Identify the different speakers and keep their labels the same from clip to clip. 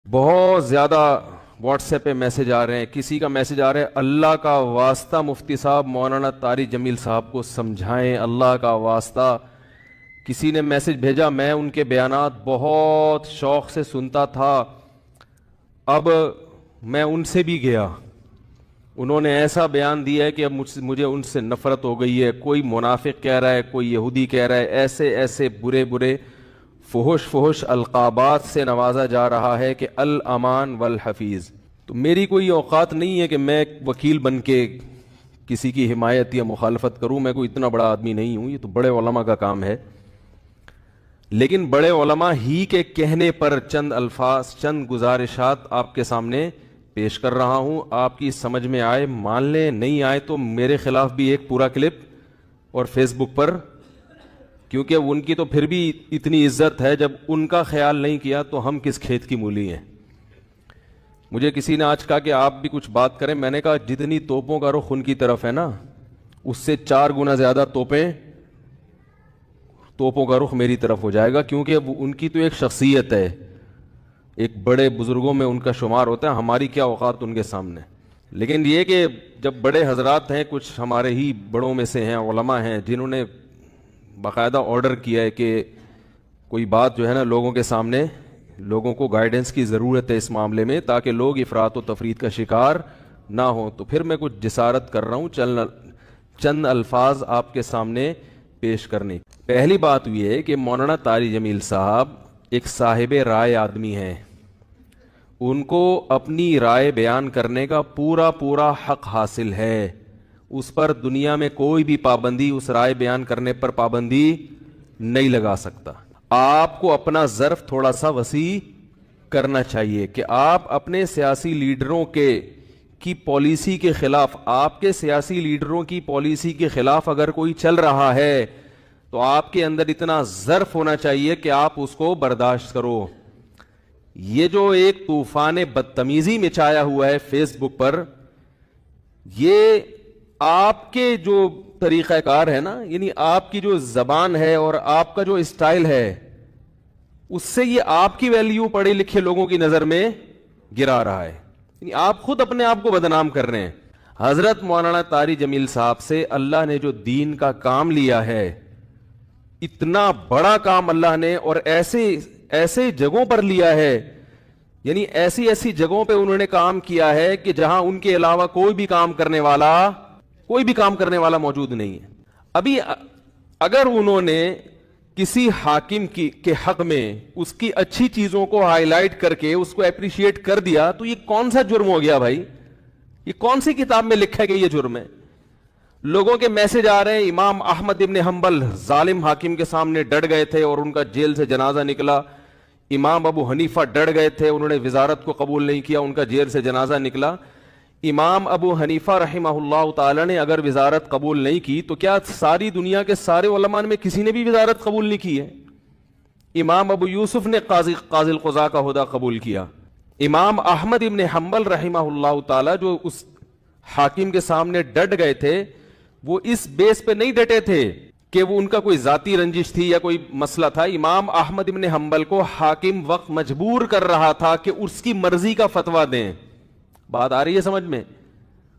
Speaker 1: بہت زیادہ what's app پہ میسج آ رہے ہیں. کسی کا میسج آ رہا ہے اللہ کا واسطہ مفتی صاحب مولانا طارق جمیل صاحب کو سمجھائیں, اللہ کا واسطہ. کسی نے میسج بھیجا, میں ان کے بیانات بہت شوق سے سنتا تھا, اب میں ان سے بھی گیا, انہوں نے ایسا بیان دیا ہے کہ اب مجھے ان سے نفرت ہو گئی ہے. کوئی منافق کہہ رہا ہے, کوئی یہودی کہہ رہا ہے, ایسے ایسے برے برے فحش القابات سے نوازا جا رہا ہے کہ الامان والحفیظ. تو میری کوئی اوقات نہیں ہے کہ میں وکیل بن کے کسی کی حمایت یا مخالفت کروں, میں کوئی اتنا بڑا آدمی نہیں ہوں, یہ تو بڑے علماء کا کام ہے. لیکن بڑے علماء ہی کے کہنے پر چند الفاظ, چند گزارشات آپ کے سامنے پیش کر رہا ہوں. آپ کی سمجھ میں آئے مان لیں, نہیں آئے تو میرے خلاف بھی ایک پورا کلپ اور فیس بک پر, کیونکہ ان کی تو پھر بھی اتنی عزت ہے, جب ان کا خیال نہیں کیا تو ہم کس کھیت کی مولی ہیں. مجھے کسی نے آج کہا کہ آپ بھی کچھ بات کریں. میں نے کہا جتنی توپوں کا رخ ان کی طرف ہے نا, اس سے 4 گنا زیادہ توپوں کا رخ میری طرف ہو جائے گا, کیونکہ ان کی تو ایک شخصیت ہے, ایک بڑے بزرگوں میں ان کا شمار ہوتا ہے. ہماری کیا اوقات ان کے سامنے. لیکن یہ کہ جب بڑے حضرات ہیں, کچھ ہمارے ہی بڑوں میں سے ہیں, علماء ہیں, جنہوں نے باقاعدہ آرڈر کیا ہے کہ کوئی بات جو ہے نا لوگوں کے سامنے, لوگوں کو گائیڈنس کی ضرورت ہے اس معاملے میں تاکہ لوگ افراط و تفرید کا شکار نہ ہوں, تو پھر میں کچھ جسارت کر رہا ہوں چند الفاظ آپ کے سامنے پیش کرنے. پہلی بات یہ ہے کہ مولانا طارق جمیل صاحب ایک صاحب رائے آدمی ہیں, ان کو اپنی رائے بیان کرنے کا پورا حق حاصل ہے. اس پر دنیا میں کوئی بھی پابندی, اس رائے بیان کرنے پر پابندی نہیں لگا سکتا. آپ کو اپنا ظرف تھوڑا سا وسیع کرنا چاہیے کہ آپ اپنے سیاسی لیڈروں کی پالیسی کے خلاف, آپ کے سیاسی لیڈروں کی پالیسی کے خلاف اگر کوئی چل رہا ہے تو آپ کے اندر اتنا ظرف ہونا چاہیے کہ آپ اس کو برداشت کرو. یہ جو ایک طوفان بدتمیزی مچایا ہوا ہے فیس بک پر, یہ آپ کے جو طریقہ کار ہے نا, یعنی آپ کی جو زبان ہے اور آپ کا جو اسٹائل ہے, اس سے یہ آپ کی ویلیو پڑھے لکھے لوگوں کی نظر میں گرا رہا ہے. یعنی آپ خود اپنے آپ کو بدنام کر رہے ہیں. حضرت مولانا طارق جمیل صاحب سے اللہ نے جو دین کا کام لیا ہے, اتنا بڑا کام اللہ نے, اور ایسے جگہوں پر لیا ہے, یعنی ایسی جگہوں پہ انہوں نے کام کیا ہے کہ جہاں ان کے علاوہ کوئی بھی کام کرنے والا موجود نہیں ہے. ابھی اگر انہوں نے کسی حاکم کے حق میں اس کی اچھی چیزوں کو ہائی لائٹ کر کے اس کو اپریشیٹ کر دیا تو یہ کون سا جرم ہو گیا بھائی؟ یہ کون سی کتاب میں لکھا ہے کہ یہ جرم ہے؟ لوگوں کے میسج آ رہے ہیں, امام احمد ابن حنبل ظالم حاکم کے سامنے ڈٹ گئے تھے اور ان کا جیل سے جنازہ نکلا. امام ابو حنیفہ ڈٹ گئے تھے, انہوں نے وزارت کو قبول نہیں کیا, ان کا جیل سے جنازہ نکلا. امام ابو حنیفہ رحمہ اللہ تعالی نے اگر وزارت قبول نہیں کی تو کیا ساری دنیا کے سارے علماء میں کسی نے بھی وزارت قبول نہیں کی ہے؟ امام ابو یوسف نے قاضی القضاء کا عہدہ قبول کیا. امام احمد ابن حنبل رحمہ اللہ تعالی جو اس حاکم کے سامنے ڈٹ گئے تھے, وہ اس بیس پہ نہیں ڈٹے تھے کہ وہ ان کا کوئی ذاتی رنجش تھی یا کوئی مسئلہ تھا. امام احمد ابن حنبل کو حاکم وقت مجبور کر رہا تھا کہ اس کی مرضی کا فتویٰ دیں. بات آ رہی ہے سمجھ میں؟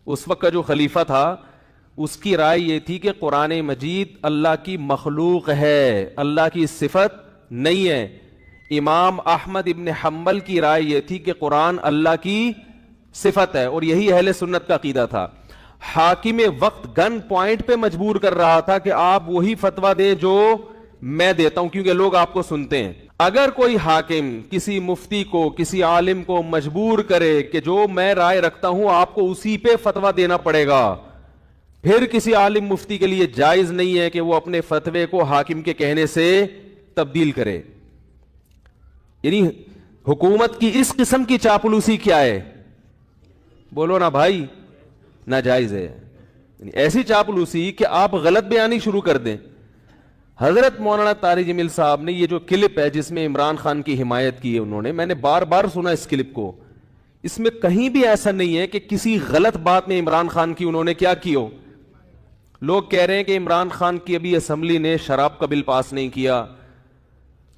Speaker 1: اس وقت کا جو خلیفہ تھا اس کی رائے یہ تھی کہ قرآن مجید اللہ کی مخلوق ہے, اللہ کی صفت نہیں ہے. امام احمد ابن حنبل کی رائے یہ تھی کہ قرآن اللہ کی صفت ہے, اور یہی اہل سنت کا عقیدہ تھا. حاکم وقت گن پوائنٹ پہ مجبور کر رہا تھا کہ آپ وہی فتویٰ دیں جو میں دیتا ہوں, کیونکہ لوگ آپ کو سنتے ہیں. اگر کوئی حاکم کسی مفتی کو, کسی عالم کو مجبور کرے کہ جو میں رائے رکھتا ہوں آپ کو اسی پہ فتویٰ دینا پڑے گا, پھر کسی عالم مفتی کے لیے جائز نہیں ہے کہ وہ اپنے فتوے کو حاکم کے کہنے سے تبدیل کرے. یعنی حکومت کی اس قسم کی چاپلوسی کیا ہے؟ بولو نا بھائی, ناجائز ہے. یعنی ایسی چاپلوسی کہ آپ غلط بیانی شروع کر دیں. حضرت مولانا طارق جمیل صاحب نے یہ جو کلپ ہے جس میں عمران خان کی حمایت کی ہے انہوں نے, میں نے بار بار سنا اس کلپ کو, اس میں کہیں بھی ایسا نہیں ہے کہ کسی غلط بات میں عمران خان کی انہوں نے کیا کی ہو. لوگ کہہ رہے ہیں کہ عمران خان کی ابھی اسمبلی نے شراب کا بل پاس نہیں کیا,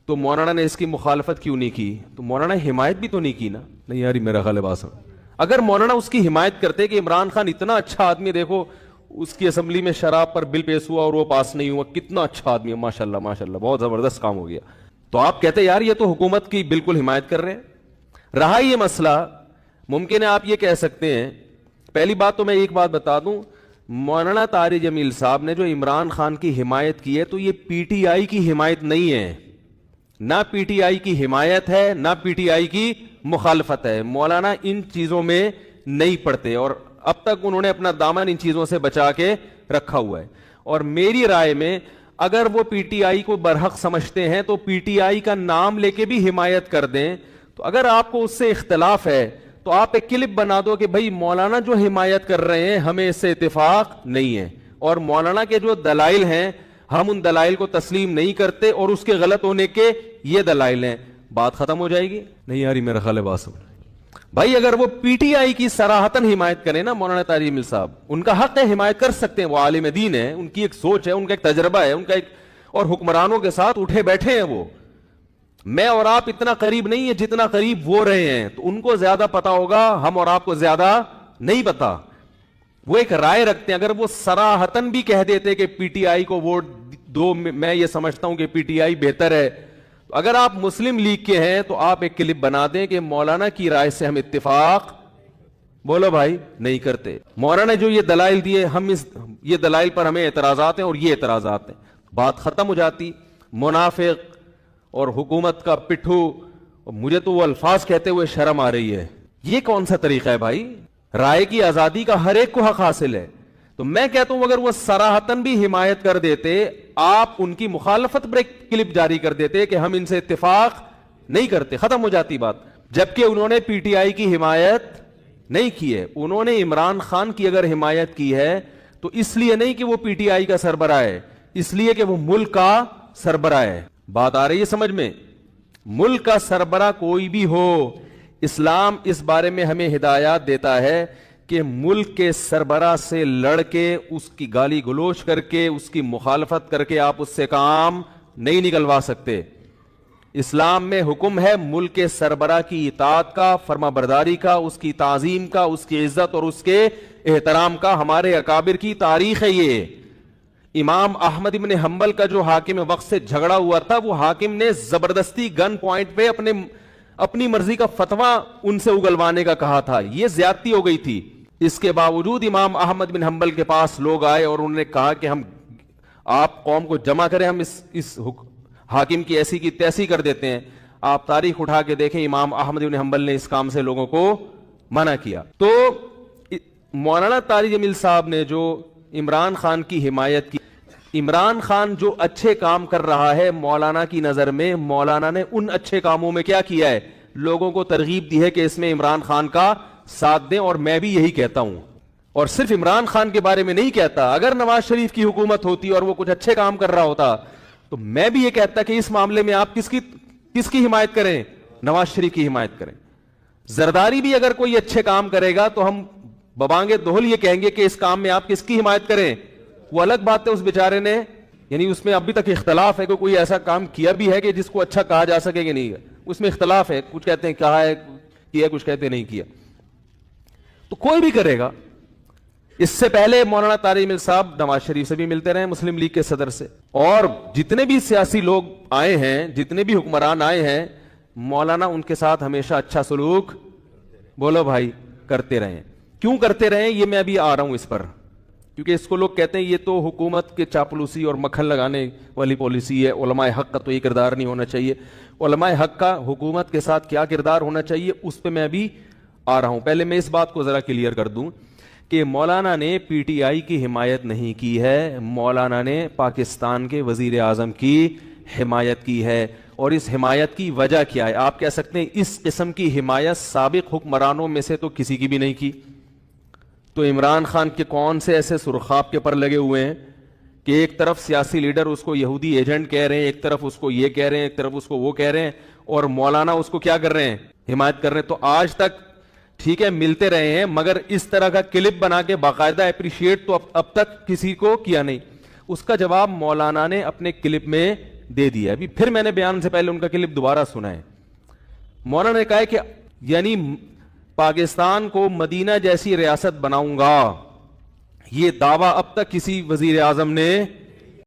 Speaker 1: تو مولانا نے اس کی مخالفت کیوں نہیں کی؟ تو مولانا حمایت بھی تو نہیں کی نا. نہیں یار میرا خیال ہے بات سمجھ. اگر مولانا اس کی حمایت کرتے کہ عمران خان اتنا اچھا آدمی، دیکھو اس کی اسمبلی میں شراب پر بل پیش ہوا اور وہ پاس نہیں ہوا، کتنا اچھا آدمی ہے، ماشاءاللہ ماشاءاللہ بہت زبردست کام ہو گیا، تو آپ کہتے یار یہ تو حکومت کی بالکل حمایت کر رہے ہیں. رہا یہ مسئلہ، ممکن ہے آپ یہ کہہ سکتے ہیں، پہلی بات تو میں ایک بات بتا دوں، مولانا طارق جمیل صاحب نے جو عمران خان کی حمایت کی ہے تو یہ پی ٹی آئی کی حمایت نہیں ہے، نہ پی ٹی آئی کی حمایت ہے نہ پی ٹی آئی کی مخالفت ہے. مولانا ان چیزوں میں نہیں پڑتے اور اب تک انہوں نے اپنا دامن ان چیزوں سے بچا کے رکھا ہوا ہے. اور میری رائے میں اگر وہ پی ٹی آئی کو برحق سمجھتے ہیں تو پی ٹی آئی کا نام لے کے بھی حمایت کر دیں. تو اگر آپ کو اس سے اختلاف ہے تو آپ ایک کلپ بنا دو کہ بھائی مولانا جو حمایت کر رہے ہیں ہمیں اس سے اتفاق نہیں ہے، اور مولانا کے جو دلائل ہیں ہم ان دلائل کو تسلیم نہیں کرتے اور اس کے غلط ہونے کے یہ دلائل ہیں، بات ختم ہو جائے گی. نہیں یار میرا خیال ہے بات سمجھ. بھائی اگر وہ پی ٹی آئی کی صراحتاً حمایت کریں نا مولانا طارق جمیل صاحب، ان کا حق ہے حمایت کر سکتے ہیں، وہ عالم دین ہے، ان کی ایک سوچ ہے، ان کا ایک تجربہ ہے، ان کا ایک، اور حکمرانوں کے ساتھ اٹھے بیٹھے ہیں وہ. میں اور آپ اتنا قریب نہیں ہے جتنا قریب وہ رہے ہیں، تو ان کو زیادہ پتا ہوگا، ہم اور آپ کو زیادہ نہیں پتا. وہ ایک رائے رکھتے ہیں، اگر وہ صراحتاً بھی کہہ دیتے کہ پی ٹی آئی کو ووٹ دو، میں یہ سمجھتا ہوں کہ پی ٹی آئی بہتر ہے، تو اگر آپ مسلم لیگ کے ہیں تو آپ ایک کلپ بنا دیں کہ مولانا کی رائے سے ہم اتفاق، بولو بھائی، نہیں کرتے. مولانا نے جو یہ دلائل دیے، ہم یہ دلائل پر ہمیں اعتراضات ہیں اور یہ اعتراضات ہیں، بات ختم ہو جاتی. منافق اور حکومت کا پٹھو، مجھے تو وہ الفاظ کہتے ہوئے شرم آ رہی ہے. یہ کون سا طریقہ ہے بھائی؟ رائے کی آزادی کا ہر ایک کو حق حاصل ہے. تو میں کہتا ہوں اگر وہ صراحتاً بھی حمایت کر دیتے، آپ ان کی مخالفت پر ایک کلپ جاری کر دیتے کہ ہم ان سے اتفاق نہیں کرتے، ختم ہو جاتی بات. جبکہ انہوں نے پی ٹی آئی کی حمایت نہیں کی ہے، انہوں نے عمران خان کی اگر حمایت کی ہے تو اس لیے نہیں کہ وہ پی ٹی آئی کا سربراہ ہے، اس لیے کہ وہ ملک کا سربراہ ہے. بات آ رہی ہے سمجھ میں؟ ملک کا سربراہ کوئی بھی ہو، اسلام اس بارے میں ہمیں ہدایات دیتا ہے کہ ملک کے سربراہ سے لڑ کے، اس کی گالی گلوچ کر کے، اس کی مخالفت کر کے آپ اس سے کام نہیں نکلوا سکتے. اسلام میں حکم ہے ملک کے سربراہ کی اطاعت کا، فرما برداری کا، اس کی تعظیم کا، اس کی عزت اور اس کے احترام کا. ہمارے اکابر کی تاریخ ہے یہ. امام احمد ابن حنبل کا جو حاکم وقت سے جھگڑا ہوا تھا، وہ حاکم نے زبردستی گن پوائنٹ پہ اپنی مرضی کا فتویٰ ان سے اگلوانے کا کہا تھا. یہ زیادتی ہو گئی تھی. اس کے باوجود امام احمد بن حنبل کے پاس لوگ آئے اور انہوں نے کہا کہ ہم، آپ قوم کو جمع کریں، ہم اس حاکم کی ایسی کی تیسی کر دیتے ہیں. آپ تاریخ اٹھا کے دیکھیں، امام احمد بن حنبل نے اس کام سے لوگوں کو منع کیا. تو مولانا طارق جمیل صاحب نے جو عمران خان کی حمایت کی، عمران خان جو اچھے کام کر رہا ہے مولانا کی نظر میں، مولانا نے ان اچھے کاموں میں کیا کیا ہے؟ لوگوں کو ترغیب دی ہے کہ اس میں عمران خان کا ساتھ دیں. اور میں بھی یہی کہتا ہوں، اور صرف عمران خان کے بارے میں نہیں کہتا. اگر نواز شریف کی حکومت ہوتی اور وہ کچھ اچھے کام کر رہا ہوتا تو میں بھی یہ کہتا کہ اس معاملے میں آپ کس کی حمایت کریں؟ نواز شریف کی حمایت کریں. زرداری بھی اگر کوئی اچھے کام کرے گا تو ہم ببانگے دوہل یہ کہیں گے کہ اس کام میں آپ کس کی حمایت کریں. وہ الگ بات ہے اس بیچارے نے، یعنی اس میں ابھی تک اختلاف ہے کہ کوئی ایسا کام کیا بھی ہے کہ جس کو اچھا کہا جا سکے کہ نہیں ہے، اس میں اختلاف ہے. کچھ کہتے ہیں کہا ہے کیا، کچھ کہتے ہیں نہیں کیا. تو کوئی بھی کرے گا. اس سے پہلے مولانا طارق جمیل صاحب نواز شریف سے بھی ملتے رہے، مسلم لیگ کے صدر سے، اور جتنے بھی سیاسی لوگ آئے ہیں، جتنے بھی حکمران آئے ہیں، مولانا ان کے ساتھ ہمیشہ اچھا سلوک، بولو بھائی، کرتے رہے. کیوں کرتے رہے یہ میں ابھی آ رہا ہوں اس پر، کیونکہ اس کو لوگ کہتے ہیں یہ تو حکومت کے چاپلوسی اور مکھن لگانے والی پالیسی ہے. علماء حق کا تو یہ کردار نہیں ہونا چاہیے. علماء حق کا حکومت کے ساتھ کیا کردار ہونا چاہیے اس پہ میں ابھی آ رہا ہوں. پہلے میں اس بات کو ذرا کلیئر کر دوں کہ مولانا نے پی ٹی آئی کی حمایت نہیں کی ہے، مولانا نے پاکستان کے وزیر اعظم کی حمایت کی ہے. اور اس حمایت کی وجہ کیا ہے؟ آپ کہہ سکتے ہیں اس قسم کی حمایت سابق حکمرانوں میں سے تو کسی کی بھی نہیں کی. تو عمران خان کے کون سے ایسے سرخاب کے پر لگے ہوئے ہیں کہ ایک طرف سیاسی لیڈر اس کو یہودی ایجنٹ کہہ رہے ہیں، ایک طرف اس کو یہ کہہ رہے ہیں، ایک طرف اس کو وہ کہہ رہے ہیں، اور مولانا اس کو کیا کر رہے ہیں؟ حمایت کر رہے ہیں. تو آج تک ٹھیک ہے ملتے رہے ہیں، مگر اس طرح کا کلپ بنا کے باقاعدہ اپریشیٹ تو اب تک کسی کو کیا نہیں. اس کا جواب مولانا نے اپنے کلپ میں دے دیا. ابھی پھر میں نے بیان سے پہلے ان کا کلپ دوبارہ سنا ہے. مولانا نے کہا ہے کہ یعنی پاکستان کو مدینہ جیسی ریاست بناؤں گا, یہ دعویٰ اب تک کسی وزیر اعظم نے